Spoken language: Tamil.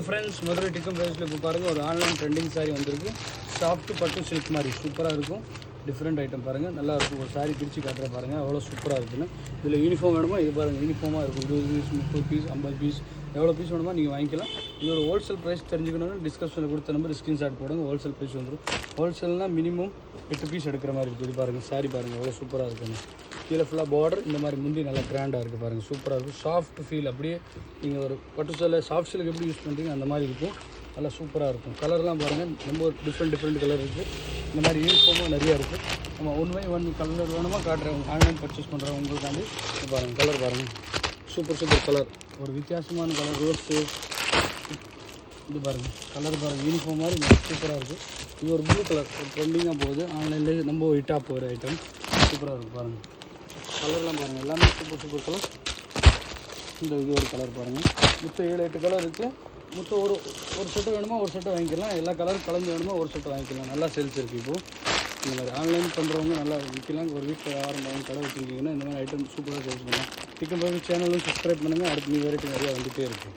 ஃப்ரெண்ட்ஸ், மதுரை டிக்கம் ப்ரைஸில் இப்போ பாருங்கள் ஒரு ஆன்லைன் ட்ரெண்டிங் சாரீ வந்திருக்கு. சாஃப்ட் பட்டு சில்க் மாதிரி சூப்பராக இருக்கும். டிஃப்ரெண்ட் ஐட்டம் பாருங்கள், நல்லா இருக்கும். ஒரு சாரீ பிரித்து காட்டுற பாருங்கள், அவ்வளோ சூப்பராக இருக்குன்னு. இதில் யூனிஃபார்ம் வேணுமா இது பாருங்கள், யூனிஃபார்மாக இருக்கும். 20 பீஸ், 30 பீஸ், 50 பீஸ், எவ்வளோ பீஸ் வேணுமா நீங்கள் வாங்கிக்கலாம். இது ஒரு ஹோல்சேல் ப்ரைஸ் தெரிஞ்சுக்கணும்னு டிஸ்கிரிப்ஷனில் கொடுத்த நம்பர் ஸ்க்ரீன்ஷாட் போடுங்க. ஹோல்சேல் ப்ரைஸ் வந்துடும். ஹோல்சேல்னால் மினிமம் 8 பீஸ் எடுக்கிற மாதிரி இருக்குது. இது பாருங்கள், சாரீ பாருங்கள் எவ்வளோ சூப்பராக இருக்குன்னு. கீழே ஃபுல்லாக பார்டர் இந்த மாதிரி முந்தி நல்லா கிராண்டாக இருக்குது பாருங்கள், சூப்பராக இருக்கும். சாஃப்ட் ஃபீல் அப்படியே நீங்கள் ஒரு பட்டு சேலை சாஃப்ட் சில்க் எப்படி யூஸ் பண்ணுறீங்க அந்த மாதிரி இருக்கும். நல்லா சூப்பராக இருக்கும். கலர்லாம் பாருங்கள், ரொம்ப டிஃப்ரெண்ட் கலர் இருக்குது. இந்த மாதிரி யூனிஃபார்மாக நிறையா இருக்குது. நம்ம 1 by 1 கலர் வேணுமா காட்டுறேன். ஆன்லைன் பர்ச்சேஸ் பண்ணுறவங்க உங்களுக்காண்டி பாருங்கள். கலர் பாருங்கள், சூப்பர் கலர். ஒரு வித்தியாசமான கலர் ரோஸு. இது பாருங்கள், கலர் பாருங்கள், யூனிஃபார்ம் மாதிரி சூப்பராக இருக்குது. இது ஒரு ப்ளூ கலர், ஒரு ட்ரெண்டிங்காக போகுது. ஆன்லைன்லேயே ரொம்ப ஹிட்டாக போகிற ஐட்டம். சூப்பராக இருக்குது பாருங்கள். கலர்லாம் பாருங்கள், எல்லாமே சூப்பர் கலர். இந்த இது ஒரு கலர் பாருங்கள். மொத்தம் 7-8 கலர் இருக்குது. மொத்தம் ஒரு செட்டு வேணுமா ஒரு செட்டை வாங்கிக்கலாம். எல்லா கலரும் கலந்து வேணுமா ஒரு செட்டை வாங்கிக்கலாம். நல்லா சேல்ஸ் இருக்குது இப்போது. இந்த மாதிரி ஆன்லைன் பண்ணுறவங்க நல்லா விற்கலாம். ஒரு வீட்டில் ஆரம்பம் கடை வச்சுருக்கீங்கன்னா இந்த மாதிரி ஐட்டம் சூப்பராக சேல்ஸ் பண்ணலாம். டிக்கம் ப்ரைஸ் சேனலும் சப்ஸ்கிரைப் பண்ணுங்கள். அடுத்து வெரைட்டி நிறையா வந்துகிட்டே இருக்குது.